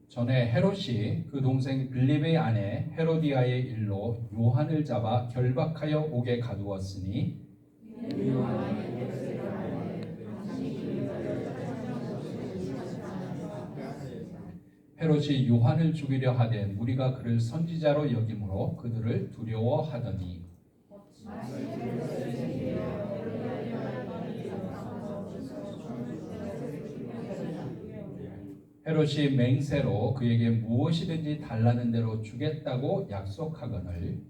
전에 헤롯이 그 동생 빌립의 아내 헤로디아의 일로 요한을 잡아 결박하여 옥에 가두었으니 헤롯이 요한을 죽이려 하되 무리가 그를 선지자로 여김으로 그들을 두려워하더니 헤롯이 맹세로 그에게 무엇이든지 달라는 대로 주겠다고 약속하거늘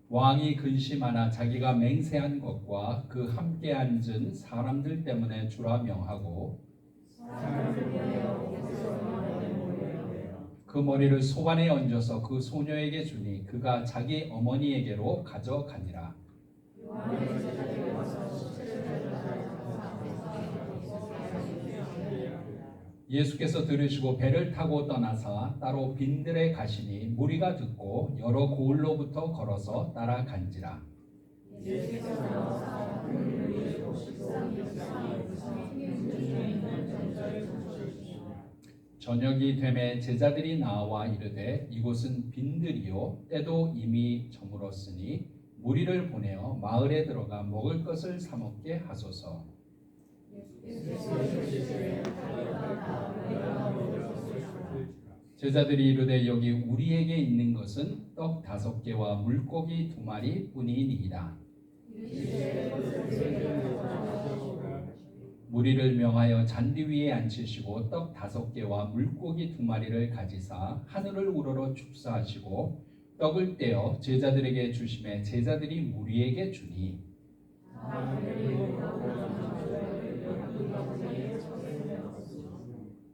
왕이 근심하나 자기가 맹세한 것과 그 함께 앉은 사람들 때문에 주라 명하고 그 머리를 소관에 얹어서 그 소녀에게 주니 그가 자기 어머니에게로 가져가니라. 예수께서 들으시고 배를 타고 떠나사 따로 빈들에 가시니 무리가 듣고 여러 고을로부터 걸어서 따라간지라. 저녁이 되매 제자들이 나와 이르되 이곳은 빈들이요 때도 이미 저물었으니 무리를 보내어 마을에 들어가 먹을 것을 사 먹게 하소서. 제자들이 이르되 여기 우리에게 있는 것은 떡 5개와 물고기 2마리 뿐이니이다. 무리를 명하여 잔디 위에 앉히시고 떡 5개와 물고기 2마리를 가지사 하늘을 우러러 축사하시고 떡을 떼어 제자들에게 주시매 제자들이 무리에게 주니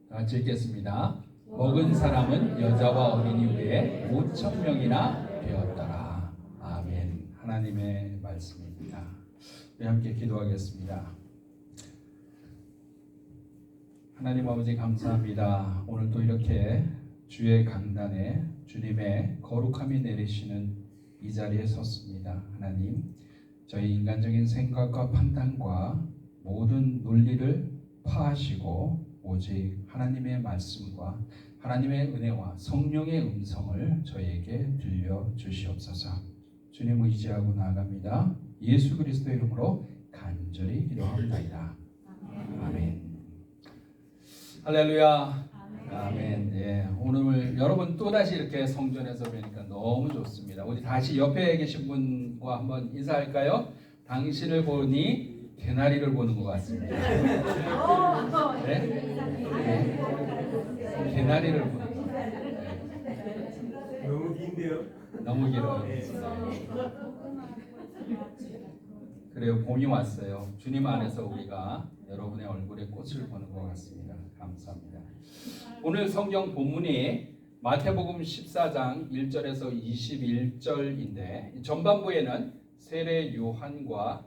같이 읽겠습니다. 먹은 사람은 여자와 어린이 외에 5,000명이나 되었더라. 아멘. 하나님의 말씀입니다. 우리 함께 기도하겠습니다. 하나님 아버지 감사합니다. 오늘 또 이렇게 주의 강단에 주님의 거룩함이 내리시는 이 자리에 섰습니다. 하나님, 저희 인간적인 생각과 판단과 모든 논리를 파하시고 오직 하나님의 말씀과 하나님의 은혜와 성령의 음성을 저희에게 들려주시옵소서. 주님 의지하고 나아갑니다. 예수 그리스도의 이름으로 간절히 기도합니다. 아멘. 할렐루야. 아멘. 예, 오늘 여러분 또다시 이렇게 성전에서 뵈니까 너무 좋습니다. 우리 다시 옆에 계신 분과 한번 인사할까요? 당신을 보니 개나리를 보는 것 같습니다. 네? 네. 개나리를 보는 것 같습니다. 네. 너무 긴데요? 너무 길어요. 그래요. 봄이 왔어요. 주님 안에서 우리가 여러분의 얼굴에 꽃을 보는 것 같습니다. 감사합니다. 오늘 성경 본문이 마태복음 14장 1절에서 21절인데 전반부에는 세례 요한과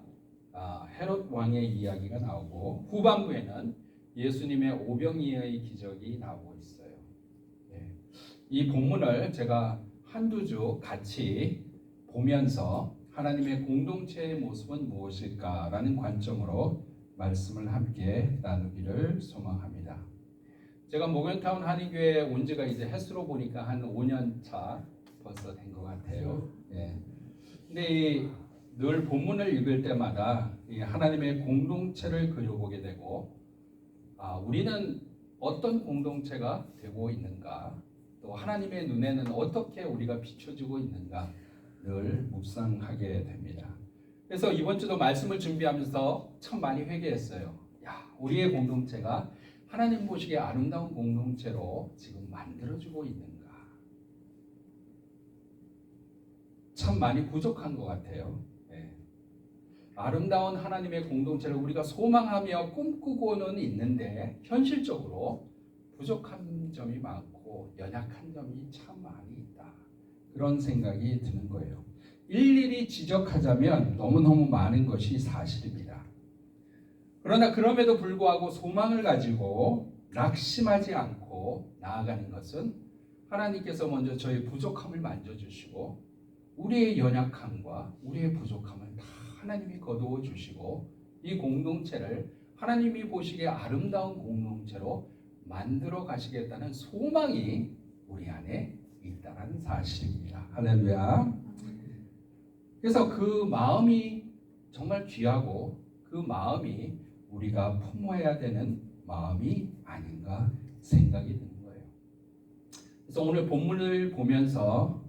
헤롯 왕의 이야기가 나오고 후반부에는 예수님의 오병이어의 기적이 나오고 있어요. 이 본문을 제가 한두 주 같이 보면서 하나님의 공동체의 모습은 무엇일까라는 관점으로 말씀을 함께 나누기를 소망합니다. 제가 목련타운 한인교회에 온 지가 이제 횟수로 보니까 한 5년 차 벌써 된 것 같아요. 근데 늘 본문을 읽을 때마다 하나님의 공동체를 그려보게 되고 우리는 어떤 공동체가 되고 있는가, 또 하나님의 눈에는 어떻게 우리가 비춰지고 있는가 늘 묵상하게 됩니다. 그래서 이번 주도 말씀을 준비하면서 참 많이 회개했어요. 우리의 공동체가 하나님 보시기에 아름다운 공동체로 지금 만들어지고 있는가? 참 많이 부족한 것 같아요. 아름다운 하나님의 공동체를 우리가 소망하며 꿈꾸고는 있는데 현실적으로 부족한 점이 많고 연약한 점이 참 많이 있다. 그런 생각이 드는 거예요. 일일이 지적하자면 너무너무 많은 것이 사실입니다. 그러나 그럼에도 불구하고 소망을 가지고 낙심하지 않고 나아가는 것은 하나님께서 먼저 저희 부족함을 만져주시고 우리의 연약함과 우리의 부족함을 다 하나님이 거두어 주시고 이 공동체를 하나님이 보시기에 아름다운 공동체로 만들어 가시겠다는 소망이 우리 안에 있다는 사실입니다. 할렐루야. 그래서 그 마음이 정말 귀하고 그 마음이 우리가 품어야 되는 마음이 아닌가 생각이 드는 거예요. 그래서 오늘 본문을 보면서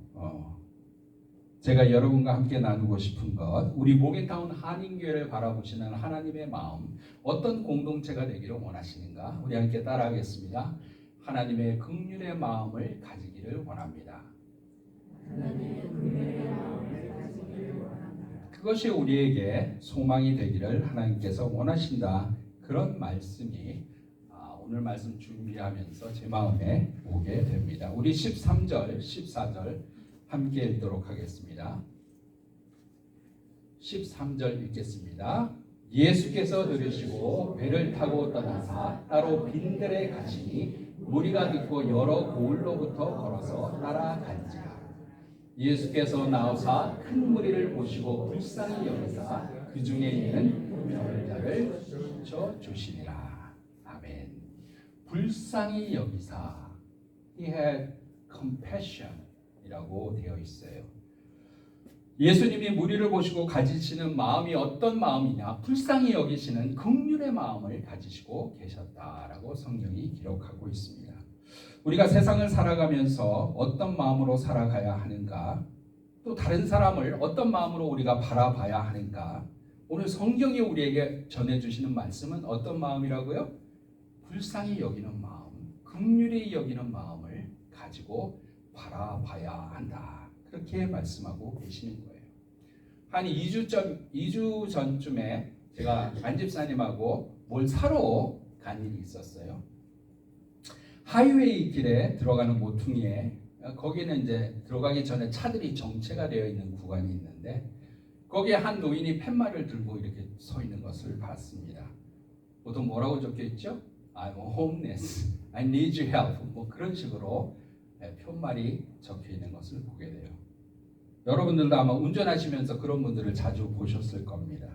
제가 여러분과 함께 나누고 싶은 것, 우리 모개타운 한인교회를 바라보시는 하나님의 마음, 어떤 공동체가 되기를 원하시는가? 우리 함께 따라하겠습니다. 하나님의 긍휼의 마음을 가지기를 원합니다. 하나님의 긍휼의 마음을 가지기를 원합니다. 그것이 우리에게 소망이 되기를 하나님께서 원하신다. 그런 말씀이 오늘 말씀 준비하면서 제 마음에 오게 됩니다. 우리 13절, 14절 함께 읽도록 하겠습니다. 13절 읽겠습니다. 예수께서 들으시고 배를 타고 떠나사 따로 빈들에 가시니 무리가 듣고 여러 고을로부터 걸어서 따라간지라. 예수께서 나오사 큰 무리를 보시고 불쌍히 여기사 그 중에 있는 병을 자를 고쳐 주시니라. 아멘. 불쌍히 여기사 He had compassion 이라고 되어 있어요. 예수님이 무리를 보시고 가지시는 마음이 어떤 마음이냐? 불쌍히 여기시는 긍휼의 마음을 가지시고 계셨다라고 성경이 기록하고 있습니다. 우리가 세상을 살아가면서 어떤 마음으로 살아가야 하는가? 또 다른 사람을 어떤 마음으로 우리가 바라봐야 하는가? 오늘 성경이 우리에게 전해주시는 말씀은 어떤 마음이라고요? 불쌍히 여기는 마음, 긍휼히 여기는 마음을 가지고 바라봐야 한다. 그렇게 말씀하고 계시는 거예요. 한 2주 전쯤에 제가 안 집사님하고 뭘 사러 간 일이 있었어요. 하이웨이 길에 들어가는 모퉁이에 거기는 이제 들어가기 전에 차들이 정체가 되어 있는 구간이 있는데 거기에 한 노인이 팻말을 들고 이렇게 서 있는 것을 봤습니다. 보통 뭐라고 적혀 있죠? I'm homeless. I need your help. 뭐 그런 식으로 푯말이 적혀 있는 것을 보게 돼요. 여러분들도 아마 운전하시면서 그런 분들을 자주 보셨을 겁니다.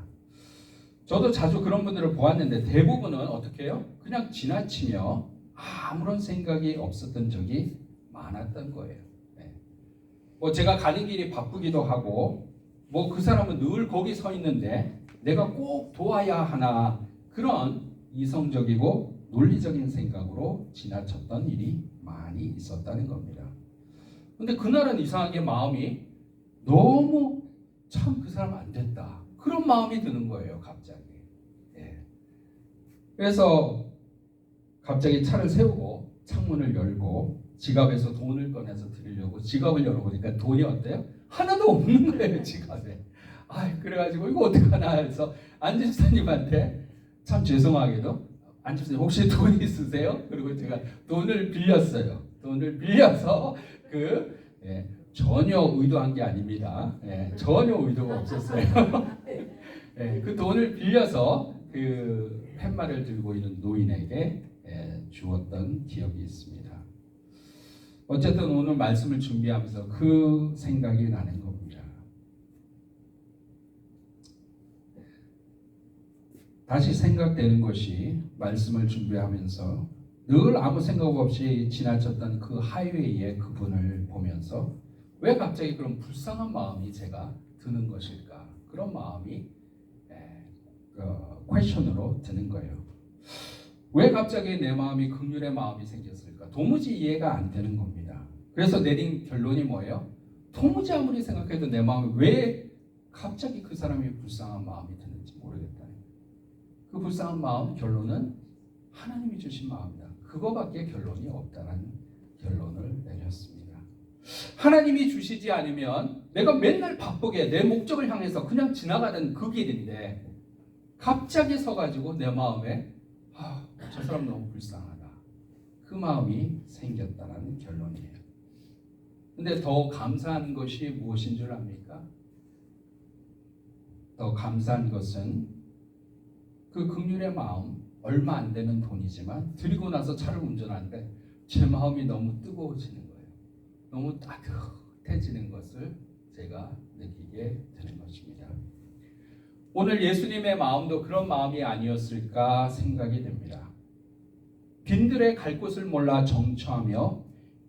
저도 자주 그런 분들을 보았는데 대부분은 어떻게 해요? 그냥 지나치며 아무런 생각이 없었던 적이 많았던 거예요. 뭐 제가 가는 길이 바쁘기도 하고 뭐 그 사람은 늘 거기 서 있는데 내가 꼭 도와야 하나 그런 이성적이고 논리적인 생각으로 지나쳤던 일이 많이 있었다는 겁니다. 근데 그날은 이상하게 마음이 너무 참 그 사람 안 됐다. 그런 마음이 드는 거예요, 갑자기. 그래서 갑자기 차를 세우고 창문을 열고 지갑에서 돈을 꺼내서 드리려고 지갑을 열어보니까 돈이 어때요? 하나도 없는 거예요, 지갑에. 그래가지고 이거 어떡하나 해서 안 집사님한테 참 죄송하게도 안 집사님 혹시 돈 있으세요? 그리고 제가 돈을 빌렸어요. 돈을 빌려서 전혀 의도한 게 아닙니다. 전혀 의도가 없었어요. 그 돈을 빌려서 그 팻말을 들고 있는 노인에게 주었던 기억이 있습니다. 어쨌든 오늘 말씀을 준비하면서 그 생각이 나는 겁니다. 다시 생각되는 것이 말씀을 준비하면서 늘 아무 생각 없이 지나쳤던 그 하이웨이의 그분을 보면서 왜 갑자기 그런 불쌍한 마음이 제가 드는 것일까? 그런 마음이 퀘션으로 드는 거예요. 왜 갑자기 내 마음이 긍휼의 마음이 생겼을까? 도무지 이해가 안 되는 겁니다. 그래서 내린 결론이 뭐예요? 도무지 아무리 생각해도 내 마음이 왜 갑자기 그 사람이 불쌍한 마음이 드는지 모르겠다. 그 불쌍한 마음 결론은 하나님이 주신 마음이다. 그거밖에 결론이 없다는 결론을 내렸습니다. 하나님이 주시지 않으면 내가 맨날 바쁘게 내 목적을 향해서 그냥 지나가던 그 길인데 갑자기 서가지고 내 마음에 저 사람 너무 불쌍하다. 그 마음이 생겼다는 결론이에요. 근데 더 감사한 것이 무엇인 줄 압니까? 더 감사한 것은 그 긍휼의 마음, 얼마 안 되는 돈이지만 드리고 나서 차를 운전하는데 제 마음이 너무 뜨거워지는 거예요. 너무 따뜻해지는 것을 제가 느끼게 되는 것입니다. 오늘 예수님의 마음도 그런 마음이 아니었을까 생각이 됩니다. 빈들에 갈 곳을 몰라 정처하며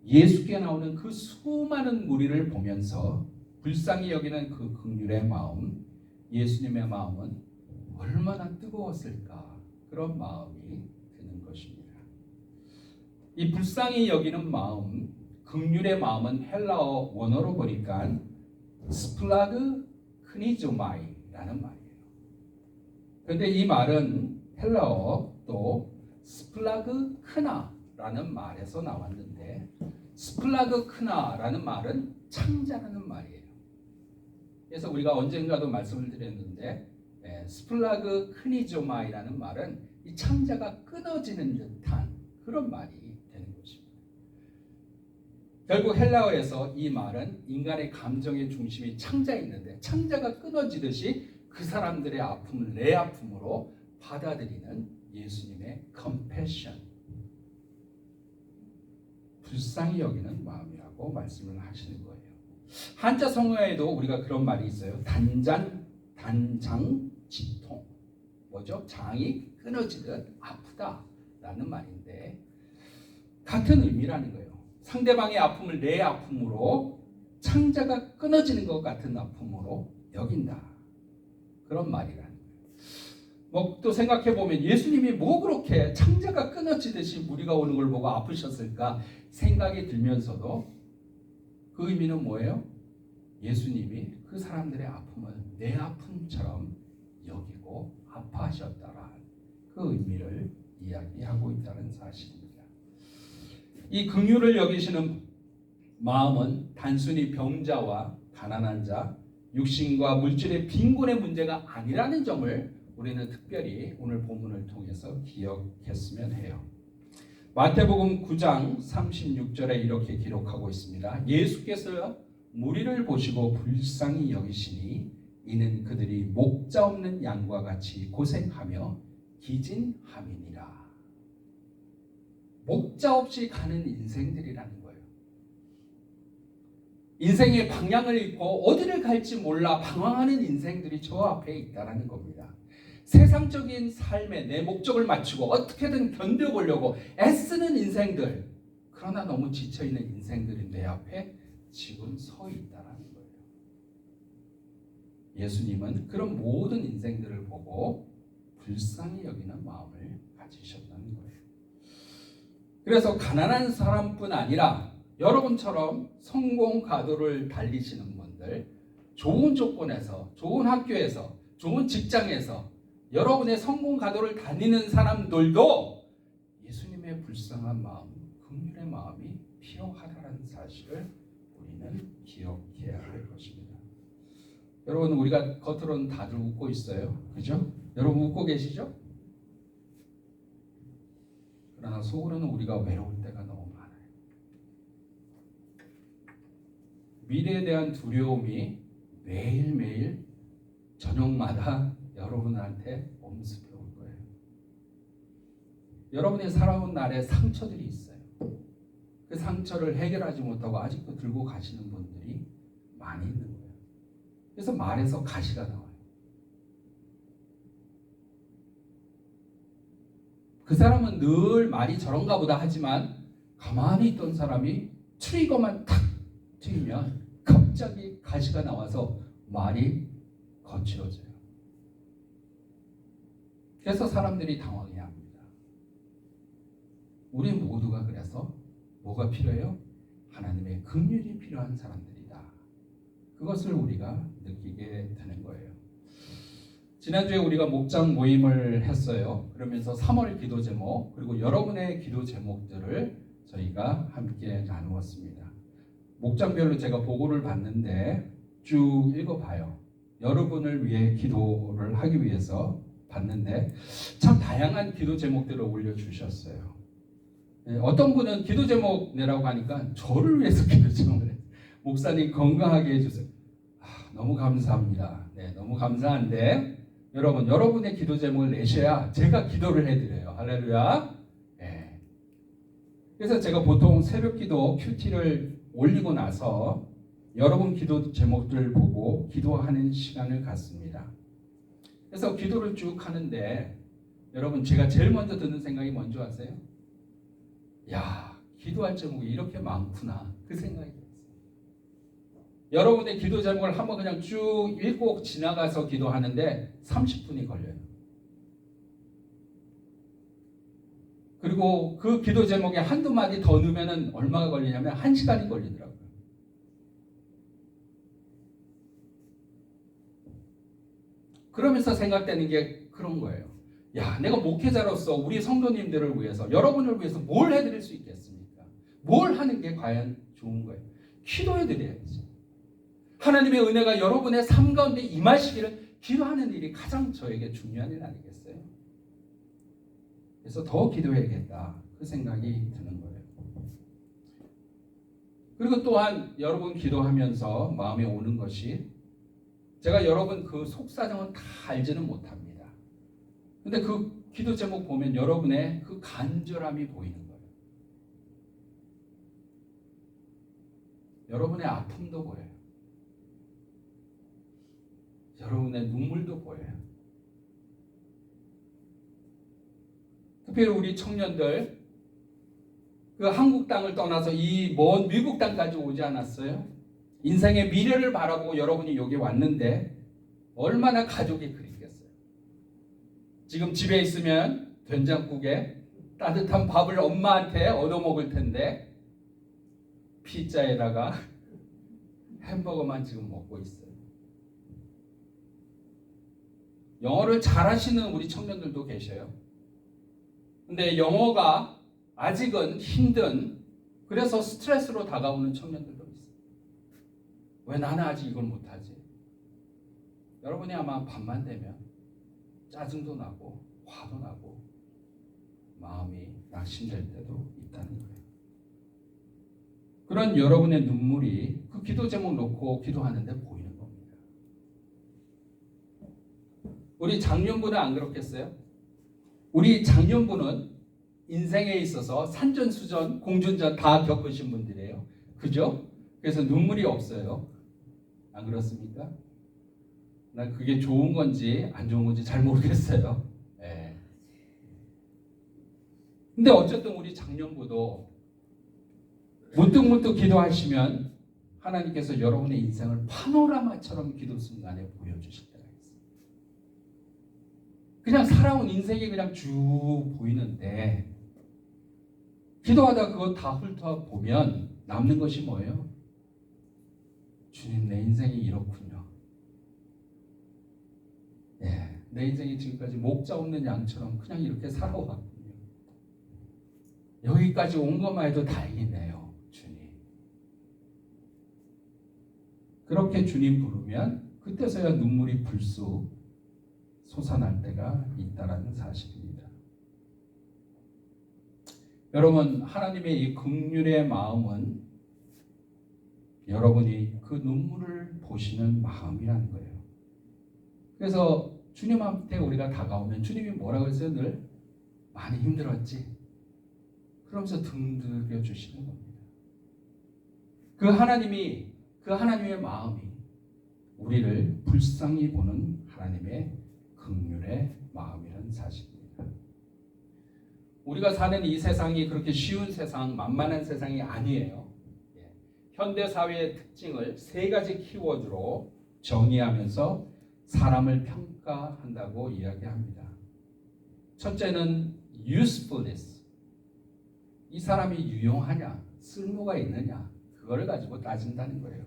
예수께 나오는 그 수많은 무리를 보면서 불쌍히 여기는 그 긍휼의 마음, 예수님의 마음은 얼마나 뜨거웠을까, 그런 마음이 드는 것입니다. 이 불쌍히 여기는 마음, 긍휼의 마음은 헬라어 원어로 보니까 스플라그 크니조마이라는 말이에요. 그런데 이 말은 헬라어 또 스플라그 크나라는 말에서 나왔는데, 스플라그 크나라는 말은 창자라는 말이에요. 그래서 우리가 언젠가도 말씀을 드렸는데, 스플라그 크니조마이라는 말은 이 창자가 끊어지는 듯한 그런 말이 되는 것입니다. 결국 헬라어에서 이 말은 인간의 감정의 중심이 창자에 있는데, 창자가 끊어지듯이 그 사람들의 아픔을 내 아픔으로 받아들이는 예수님의 컴패션, 불쌍히 여기는 마음이라고 말씀을 하시는 거예요. 한자 성어에도 우리가 그런 말이 있어요. 단장지통, 뭐죠? 장이 끊어지듯 아프다라는 말인데, 같은 의미라는 거예요. 상대방의 아픔을 내 아픔으로, 창자가 끊어지는 것 같은 아픔으로 여긴다, 그런 말이라는 거예요. 또 생각해 보면 예수님이 뭐 그렇게 창자가 끊어지듯이 무리가 오는 걸 보고 아프셨을까 생각이 들면서도, 그 의미는 뭐예요? 예수님이 그 사람들의 아픔을 내 아픔처럼 여기고 아파하셨다라는 그 의미를 이야기하고 있다는 사실입니다. 이 긍휼을 여기시는 마음은 단순히 병자와 가난한 자, 육신과 물질의 빈곤의 문제가 아니라는 점을 우리는 특별히 오늘 본문을 통해서 기억했으면 해요. 마태복음 9장 36절에 이렇게 기록하고 있습니다. 예수께서 무리를 보시고 불쌍히 여기시니 이는 그들이 목자 없는 양과 같이 고생하며 기진함이니라. 목자 없이 가는 인생들이라는 거예요. 인생의 방향을 잃고 어디를 갈지 몰라 방황하는 인생들이 저 앞에 있다는 겁니다. 세상적인 삶에 내 목적을 맞추고 어떻게든 견뎌보려고 애쓰는 인생들, 그러나 너무 지쳐있는 인생들이 내 앞에 지금 서 있다는 거예요. 예수님은 그런 모든 인생들을 보고 불쌍히 여기는 마음을 가지셨다는 거예요. 그래서 가난한 사람뿐 아니라 여러분처럼 성공 가도를 달리시는 분들, 좋은 조건에서, 좋은 학교에서, 좋은 직장에서 여러분의 성공 가도를 다니는 사람들도 예수님의 불쌍한 마음, 긍휼의 마음이 필요하다는 사실을 우리는 기억해야 할 것입니다. 여러분, 우리가 겉으로는 다들 웃고 있어요. 그죠? 여러분 웃고 계시죠? 그러나 속으로는 우리가 외로울 때가 너무 많아요. 미래에 대한 두려움이 매일매일 저녁마다 여러분한테 엄습해 올 거예요. 여러분이 살아온 날에 상처들이 있어요. 그 상처를 해결하지 못하고 아직도 들고 가시는 분들이 많이 있는 거예요. 그래서 말에서 가시가 나와요. 그 사람은 늘 말이 저런가 보다 하지만 가만히 있던 사람이 트리거만 탁 튀면 갑자기 가시가 나와서 말이 거칠어져요. 그래서 사람들이 당황해야 합니다. 우리 모두가 그래서 뭐가 필요해요? 하나님의 긍휼이 필요한 사람들이다. 그것을 우리가 느끼게 되는 거예요. 지난주에 우리가 목장 모임을 했어요. 그러면서 3월 기도 제목, 그리고 여러분의 기도 제목들을 저희가 함께 나누었습니다. 목장별로 제가 보고를 받는데 쭉 읽어봐요. 여러분을 위해 기도를 하기 위해서 봤는데 참 다양한 기도 제목들을 올려주셨어요. 어떤 분은 기도 제목 내라고 하니까 저를 위해서 기도 제목을 해요. 목사님 건강하게 해주세요. 너무 감사합니다. 네, 너무 감사한데 여러분, 여러분의 기도 제목을 내셔야 제가 기도를 해드려요. 할렐루야. 네. 그래서 제가 보통 새벽 기도 큐티를 올리고 나서 여러분 기도 제목들을 보고 기도하는 시간을 갖습니다. 그래서 기도를 쭉 하는데 여러분 제가 제일 먼저 드는 생각이 뭔지 아세요? 야, 기도할 제목이 이렇게 많구나 그 생각이 들었어요. 여러분의 기도 제목을 한번 그냥 쭉 읽고 지나가서 기도하는데 30분이 걸려요. 그리고 그 기도 제목에 한두 마디 더 넣으면 얼마가 걸리냐면 1시간이 걸리더라고요. 그러면서 생각되는 게 그런 거예요. 야, 내가 목회자로서 우리 성도님들을 위해서, 여러분을 위해서 뭘 해드릴 수 있겠습니까? 뭘 하는 게 과연 좋은 거예요? 기도해드려야지. 하나님의 은혜가 여러분의 삶 가운데 임하시기를 기도하는 일이 가장 저에게 중요한 일 아니겠어요? 그래서 더 기도해야겠다 그 생각이 드는 거예요. 그리고 또한 여러분 기도하면서 마음에 오는 것이, 제가 여러분 그 속사정은 다 알지는 못합니다. 근데 그 기도 제목 보면 여러분의 그 간절함이 보이는 거예요. 여러분의 아픔도 보여요. 여러분의 눈물도 보여요. 특별히 우리 청년들 그 한국 땅을 떠나서 이 먼 미국 땅까지 오지 않았어요? 인생의 미래를 바라보고 여러분이 여기 왔는데 얼마나 가족이 그립겠어요. 지금 집에 있으면 된장국에 따뜻한 밥을 엄마한테 얻어먹을 텐데 피자에다가 햄버거만 지금 먹고 있어요. 영어를 잘하시는 우리 청년들도 계셔요. 근데 영어가 아직은 힘든, 그래서 스트레스로 다가오는 청년들도 있어요. 왜 나는 아직 이걸 못하지? 여러분이 아마 밤만 되면 짜증도 나고 화도 나고 마음이 낙심될 때도 있다는 거예요. 그런 여러분의 눈물이 그 기도 제목 놓고 기도하는데 보이는 겁니다. 우리 장년부는 안 그렇겠어요? 우리 장년부는 인생에 있어서 산전수전, 공전전 다 겪으신 분들이에요. 그죠? 그래서 눈물이 없어요. 안 그렇습니까? 난 그게 좋은 건지 안 좋은 건지 잘 모르겠어요. 네. 근데 어쨌든 우리 장년부도 문득문득 기도하시면 하나님께서 여러분의 인생을 파노라마처럼 기도 순간에 보여주실 때가 있어요. 그냥 살아온 인생이 그냥 쭉 보이는데 기도하다 그거 다 훑어보면 남는 것이 뭐예요? 주님, 내 인생이 이렇군요. 예, 내 인생이 지금까지 목자 없는 양처럼 그냥 이렇게 살아왔군요. 여기까지 온 것만 해도 다행이네요, 주님. 그렇게 주님 부르면 그때서야 눈물이 불쑥 솟아날 때가 있다라는 사실입니다. 여러분, 하나님의 이 긍휼의 마음은 여러분이 그 눈물을 보시는 마음이라는 거예요. 그래서 주님한테 우리가 다가오면 주님이 뭐라고 했어요? 늘 많이 힘들었지? 그러면서 등들여 주시는 겁니다. 그 하나님의 마음이 우리를 불쌍히 보는 하나님의 긍휼의 마음이라는 사실입니다. 우리가 사는 이 세상이 그렇게 쉬운 세상, 만만한 세상이 아니에요. 현대 사회의 특징을 3가지 키워드로 정의하면서 사람을 평가한다고 이야기합니다. 첫째는 usefulness. 이 사람이 유용하냐, 쓸모가 있느냐, 그걸 가지고 따진다는 거예요.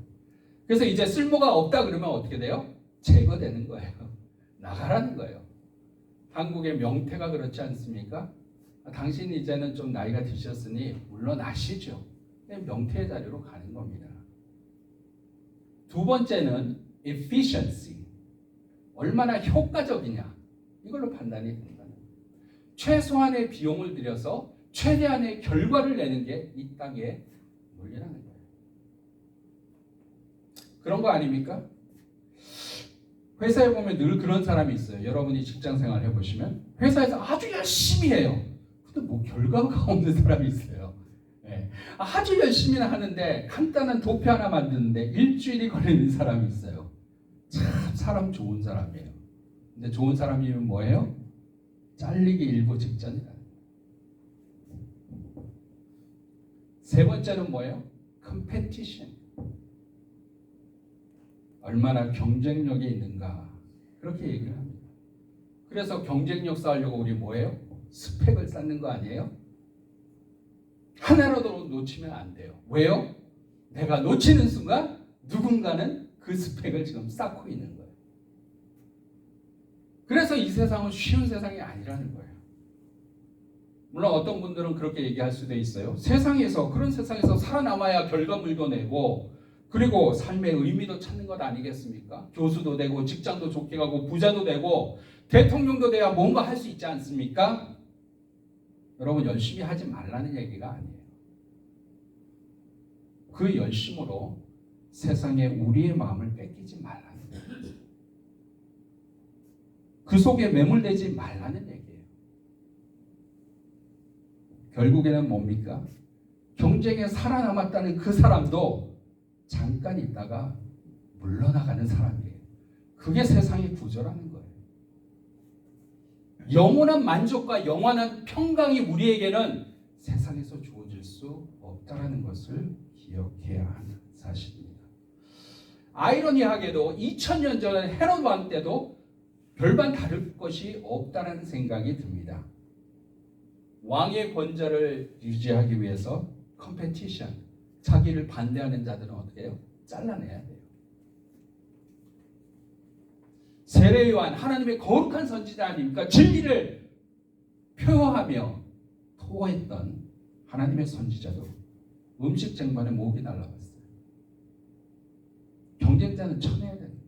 그래서 이제 쓸모가 없다 그러면 어떻게 돼요? 제거되는 거예요. 나가라는 거예요. 한국의 명태가 그렇지 않습니까? 당신 이제는 좀 나이가 드셨으니 물러나시죠. 명태의 자리로 가는 겁니다. 두 번째는 efficiency. 얼마나 효과적이냐. 이걸로 판단이 된다는 거예요. 최소한의 비용을 들여서 최대한의 결과를 내는 게 이 땅의 논리라는 거예요. 그런 거 아닙니까? 회사에 보면 늘 그런 사람이 있어요. 여러분이 직장 생활 해보시면 회사에서 아주 열심히 해요. 근데 뭐 결과가 없는 사람이 있어요. 네. 아주 열심히 하는데 간단한 도표 하나 만드는데 일주일이 걸리는 사람이 있어요. 참 사람 좋은 사람이에요. 근데 좋은 사람이면 뭐예요? 잘리기 일보 직전이라. 세 번째는 뭐예요? 컴페티션. 얼마나 경쟁력이 있는가 그렇게 얘기를 합니다. 그래서 경쟁력 쌓으려고 우리 뭐예요? 스펙을 쌓는 거 아니에요? 하나라도 놓치면 안 돼요. 왜요? 내가 놓치는 순간 누군가는 그 스펙을 지금 쌓고 있는 거예요. 그래서 이 세상은 쉬운 세상이 아니라는 거예요. 물론 어떤 분들은 그렇게 얘기할 수도 있어요. 그런 세상에서 살아남아야 결과물도 내고 그리고 삶의 의미도 찾는 것 아니겠습니까? 교수도 되고 직장도 좋게 가고 부자도 되고 대통령도 돼야 뭔가 할 수 있지 않습니까? 여러분 열심히 하지 말라는 얘기가 아니에요. 그 열심으로 세상에 우리의 마음을 뺏기지 말라는 거예요. 그 속에 매몰되지 말라는 얘기예요. 결국에는 뭡니까? 경쟁에 살아남았다는 그 사람도 잠깐 있다가 물러나가는 사람이에요. 그게 세상의 구조라는 거예요. 영원한 만족과 영원한 평강이 우리에게는 세상에서 주어질 수 없다는 것을 기억해야 하는 사실입니다. 아이러니하게도 2000년 전 헤롯 왕 때도 별반 다를 것이 없다는 생각이 듭니다. 왕의 권좌를 유지하기 위해서 컴페티션, 자기를 반대하는 자들은 어떻게 해요? 잘라내야 돼요. 세례 요한, 하나님의 거룩한 선지자 아닙니까? 진리를 표하며 토했던 하나님의 선지자도 음식 쟁반에 목이 날라갔어요. 경쟁자는 쳐내야 되는 거예요.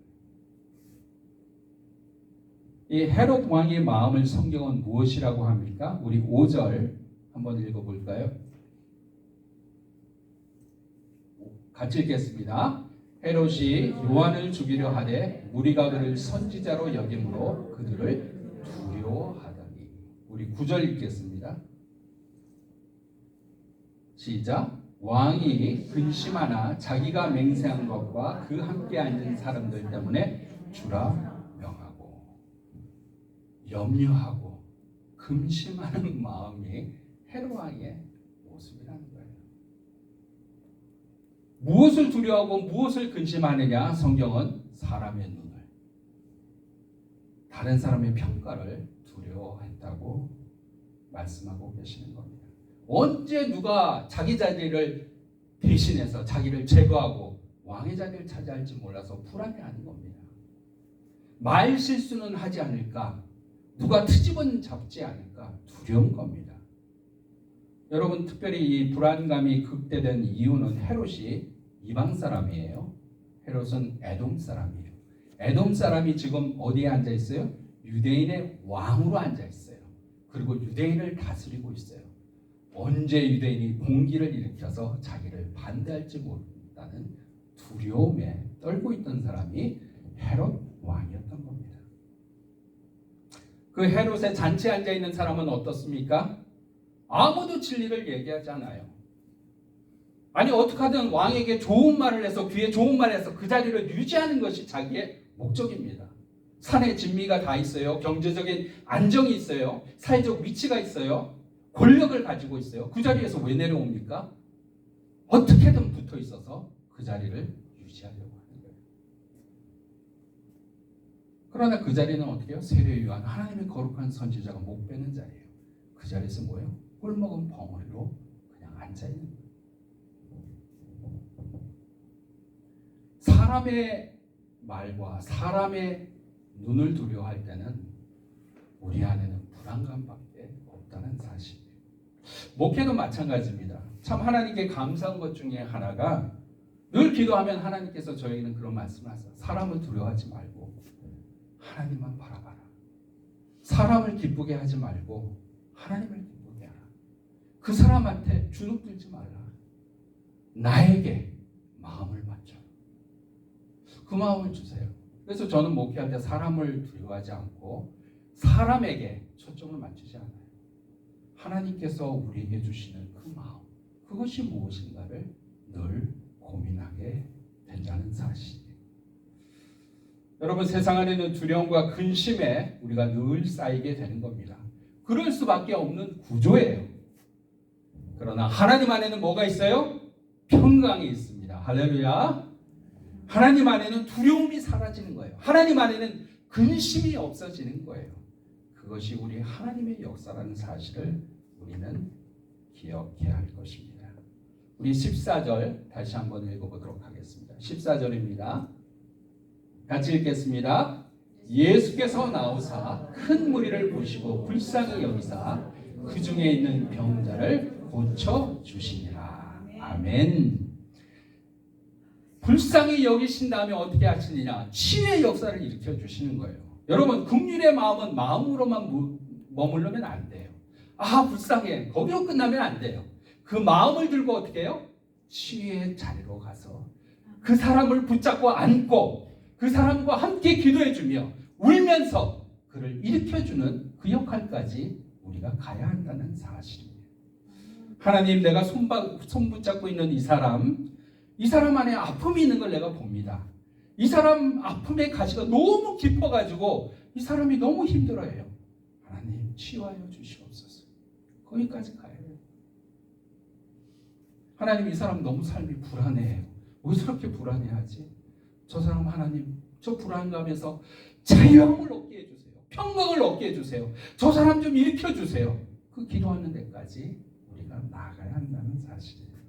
이 헤롯 왕의 마음을 성경은 무엇이라고 합니까? 우리 5절 한번 읽어볼까요? 같이 읽겠습니다. 헤롯이 요한을 죽이려 하되 무리가 그를 선지자로 여김으로 그들을 두려워하더니. 우리 9절 읽겠습니다. 시작. 왕이 근심하나 자기가 맹세한 것과 그 함께 앉은 사람들 때문에 주라 명하고 염려하고 근심하는 마음이 헤롯 왕의 모습이라는 거예요. 무엇을 두려워하고 무엇을 근심하느냐? 성경은 사람의 눈을, 다른 사람의 평가를 두려워했다고 말씀하고 계시는 겁니다. 언제 누가 자기 자리를 대신해서 자기를 제거하고 왕의 자리를 차지할지 몰라서 불안해하는 겁니다. 말 실수는 하지 않을까? 누가 트집은 잡지 않을까? 두려운 겁니다. 여러분 특별히 이 불안감이 극대된 이유는 헤롯이 이방 사람이에요. 헤롯은 에돔 사람이에요. 에돔 사람이 지금 어디에 앉아 있어요? 유대인의 왕으로 앉아 있어요. 그리고 유대인을 다스리고 있어요. 언제 유대인이 공기를 일으켜서 자기를 반대할지 모른다는 두려움에 떨고 있던 사람이 헤롯 왕이었던 겁니다. 그 헤롯의 잔치에 앉아 있는 사람은 어떻습니까? 아무도 진리를 얘기하지 않아요. 아니 어떻게든 왕에게 좋은 말을 해서 귀에 좋은 말을 해서 그 자리를 유지하는 것이 자기의 목적입니다. 산에 진미가 다 있어요. 경제적인 안정이 있어요. 사회적 위치가 있어요. 권력을 가지고 있어요. 그 자리에서 왜 내려옵니까? 어떻게든 붙어 있어서 그 자리를 유지하려고 하는 거예요. 그러나 그 자리는 어떻게 해요? 세례 요한, 하나님의 거룩한 선지자가 목 빼는 자리예요. 그 자리에서 뭐예요? 꿀먹은 벙어리로 그냥 앉아있는 거예요. 사람의 말과 사람의 눈을 두려워할 때는 우리 안에는 불안감밖에 없다는 사실이에요. 목회도 마찬가지입니다. 참 하나님께 감사한 것 중에 하나가 늘 기도하면 하나님께서 저에게는 그런 말씀을 하세요. 사람을 두려워하지 말고 하나님만 바라봐라. 사람을 기쁘게 하지 말고 하나님을 기쁘게 하라. 그 사람한테 주눅들지 말라. 나에게 마음을 맞춰. 그 마음을 주세요. 그래서 저는 목회할 때 사람을 두려워하지 않고 사람에게 초점을 맞추지 않아요. 하나님께서 우리에게 주시는 그 마음, 그것이 무엇인가를 늘 고민하게 된다는 사실이에요. 여러분, 세상 안에는 두려움과 근심에 우리가 늘 쌓이게 되는 겁니다. 그럴 수밖에 없는 구조예요. 그러나 하나님 안에는 뭐가 있어요? 평강이 있습니다. 할렐루야. 하나님 안에는 두려움이 사라지는 거예요. 하나님 안에는 근심이 없어지는 거예요. 그것이 우리 하나님의 역사라는 사실을 우리는 기억해야 할 것입니다. 우리 14절 다시 한번 읽어보도록 하겠습니다. 14절입니다. 같이 읽겠습니다. 예수께서 나오사 큰 무리를 보시고 불쌍히 여기사 그 중에 있는 병자를 고쳐 주시니라. 아멘. 불쌍히 여기신 다음에 어떻게 하시느냐? 치유의 역사를 일으켜 주시는 거예요. 여러분, 긍휼의 마음은 마음으로만 머무르면 안 돼요. 아, 불쌍해. 거기로 끝나면 안 돼요. 그 마음을 들고 어떻게 해요? 치유의 자리로 가서 그 사람을 붙잡고 안고 그 사람과 함께 기도해주며 울면서 그를 일으켜주는 그 역할까지 우리가 가야 한다는 사실입니다. 하나님, 내가 손 붙잡고 있는 이 사람 안에 아픔이 있는 걸 내가 봅니다. 이 사람 아픔의 가시가 너무 깊어가지고 이 사람이 너무 힘들어해요. 하나님, 치유하여 주시옵소서. 거기까지 가야 돼요. 하나님, 이 사람 너무 삶이 불안해해요. 왜 저렇게 불안해하지? 저 사람 하나님, 저 불안감에서 자유함을 얻게 해주세요. 평강을 얻게 해주세요. 저 사람 좀 일으켜주세요. 그 기도하는 데까지 우리가 나아가야 한다는 사실이에요.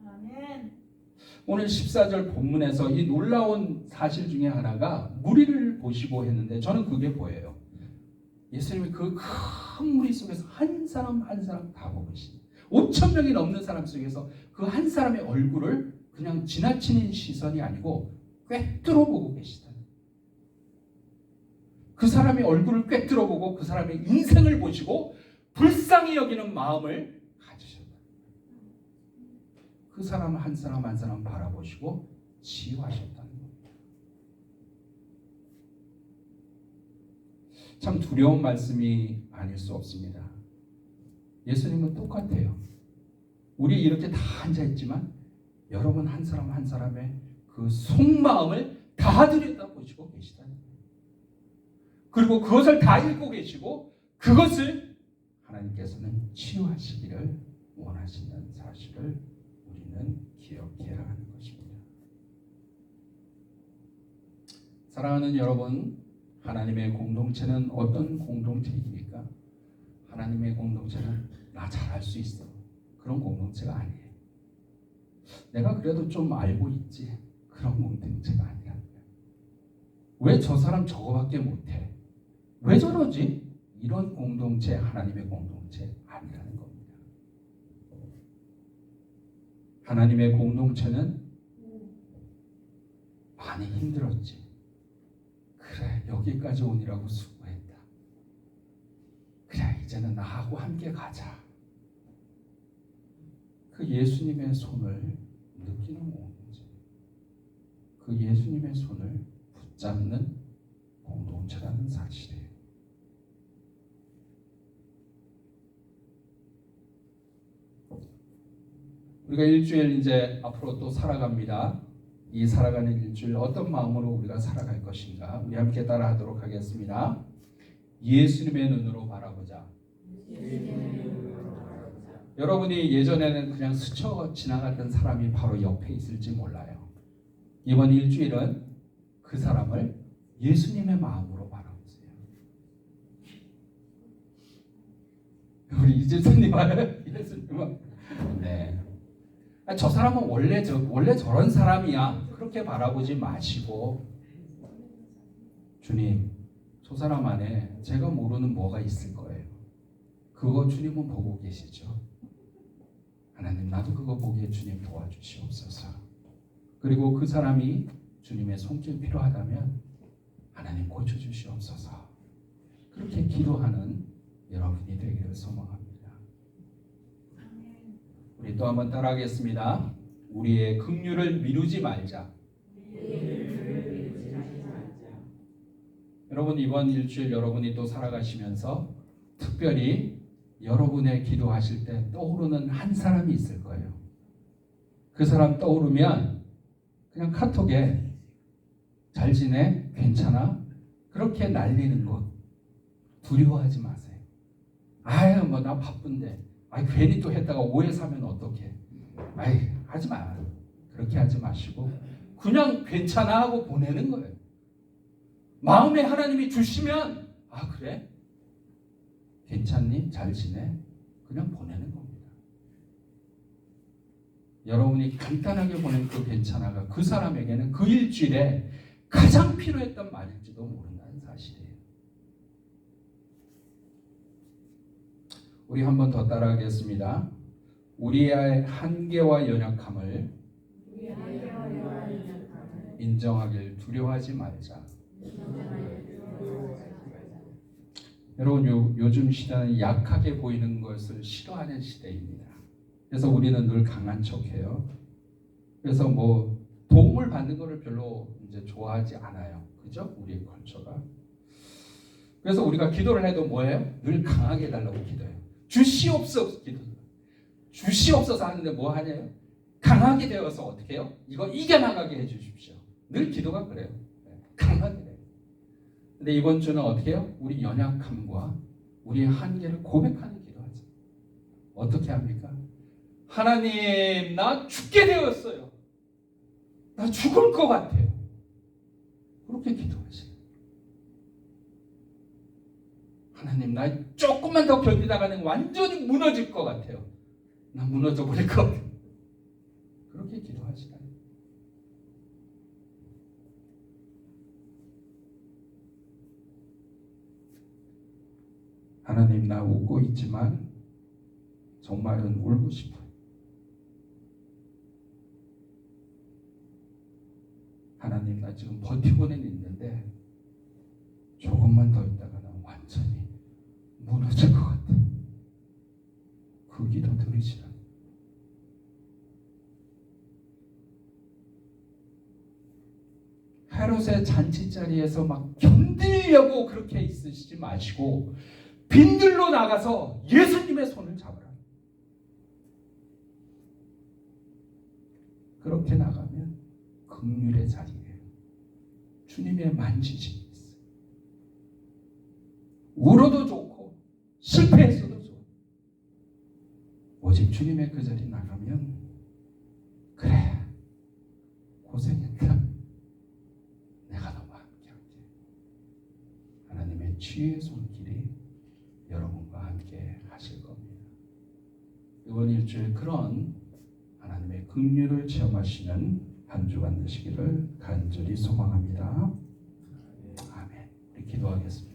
아멘. 오늘 14절 본문에서 이 놀라운 사실 중에 하나가 무리를 보시고 했는데 저는 그게 보여요. 예수님이 그 큰 무리 속에서 한 사람 한 사람 다 보고 계신 5,000명이 넘는 사람 속에서 그 한 사람의 얼굴을 그냥 지나치는 시선이 아니고 꿰뚫어 보고 계시다. 그 사람의 얼굴을 꿰뚫어 보고 그 사람의 인생을 보시고 불쌍히 여기는 마음을 가지셨다. 그 사람 한 사람 한 사람 바라보시고 치유하셨다는 겁니다. 참 두려운 말씀이 아닐 수 없습니다. 예수님은 똑같아요. 우리 이렇게 다 앉아있지만 여러분 한 사람 한 사람의 그 속마음을 다 들여다보시고 계시다는 거예요. 그리고 그것을 다 읽고 계시고 그것을 하나님께서는 치유하시기를 원하신다는 사실을 우리는 기억해야 하는 것입니다. 사랑하는 여러분, 하나님의 공동체는 어떤 공동체입니까? 하나님의 공동체는 나 잘할 수 있어. 그런 공동체가 아니에요. 내가 그래도 좀 알고 있지. 그런 공동체가 아니라는 거예요. 왜 저 사람 저거밖에 못해? 왜 저러지? 이런 공동체, 하나님의 공동체 아니라는 겁니다. 하나님의 공동체는 많이 힘들었지. 그래, 여기까지 오니라고 수고했다. 그래, 이제는 나하고 함께 가자. 그 예수님의 손을 느끼는 공동체, 그 예수님의 손을 붙잡는 공동체라는 사실이에요. 우리가 일주일 이제 앞으로 또 살아갑니다. 이 살아가는 일주일 어떤 마음으로 우리가 살아갈 것인가? 우리 함께 따라하도록 하겠습니다. 예수님의 눈으로 바라보자. 여러분이 예전에는 그냥 스쳐 지나갔던 사람이 바로 옆에 있을지 몰라요. 이번 일주일은 그 사람을 예수님의 마음으로 바라보세요. 우리 이재선님 알아요? 예수님은 네. 저 사람은 원래 저런 사람이야. 그렇게 바라보지 마시고 주님, 저 사람 안에 제가 모르는 뭐가 있을 거예요. 그거 주님은 보고 계시죠. 하나님, 나도 그거 보기에 주님 도와주시옵소서. 그리고 그 사람이 주님의 손길 필요하다면 하나님 고쳐주시옵소서. 그렇게 기도하는 여러분이 되기를 소망합니다. 우리 또 한번 따라하겠습니다. 우리의 긍휼을 미루지 말자. 여러분, 이번 일주일 여러분이 또 살아가시면서 특별히 여러분의 기도하실 때 떠오르는 한 사람이 있을 거예요. 그 사람 떠오르면 그냥 카톡에 잘 지내? 괜찮아? 그렇게 날리는 것 두려워하지 마세요. 아유 뭐 나 바쁜데 괜히 또 했다가 오해 사면 어떡해. 하지 마. 그렇게 하지 마시고 그냥 괜찮아 하고 보내는 거예요. 마음에 하나님이 주시면 그래? 괜찮니? 잘 지내? 그냥 보내는 겁니다. 여러분이 간단하게 보낸 그 괜찮아가 그 사람에게는 그 일주일에 가장 필요했던 말일지도 모른다는 사실이에요. 우리 한 번 더 따라하겠습니다. 우리의 한계와 연약함을 인정하길 두려워하지 말자. 여러분 요즘 시대는 약하게 보이는 것을 싫어하는 시대입니다. 그래서 우리는 늘 강한 척해요. 그래서 뭐 도움을 받는 것을 별로 이제 좋아하지 않아요. 그죠? 우리의 컬처가. 그래서 우리가 기도를 해도 뭐예요? 늘 강하게 해달라고 기도해요. 주시옵소서 기도. 주시옵소서 하는데 뭐 하냐요? 강하게 되어서 어떻게 해요? 이거 이겨나가게 해주십시오. 늘 기도가 그래요. 강하게 돼요. 근데 이번 주는 어떻게 해요? 우리 연약함과 우리의 한계를 고백하는 기도하죠. 어떻게 합니까? 하나님 나 죽게 되었어요. 나 죽을 것 같아요. 그렇게 기도하세요. 하나님 나 조금만 더 견디다가는 완전히 무너질 것 같아요. 나 무너져 버릴 것 같아요. 그렇게 기도하시라. 하나님 나 웃고 있지만 정말은 울고 싶어요. 하나님 나 지금 버티고는 있는데 조금만 더 있다가 나 완전히 무너질 것 같아. 그 기도 들으시라. 헤롯의 잔치자리에서 막 견디려고 그렇게 있으시지 마시고 빈들로 나가서 예수님의 손을 잡으라. 그렇게 나가면 긍휼의 자리예요. 주님의 만지심이 있어요. 울어도 좋고 실패했어도 좋고 오직 주님의 그 자리 나가면 그래 고생했다. 내가 너와 함께할게. 하나님의 치유의 손길이 여러분과 함께 하실 겁니다. 이번 일주일 그런 하나님의 긍휼을 체험하시는 한 주간 되시기를 간절히 소망합니다. 아멘. 우리 기도하겠습니다.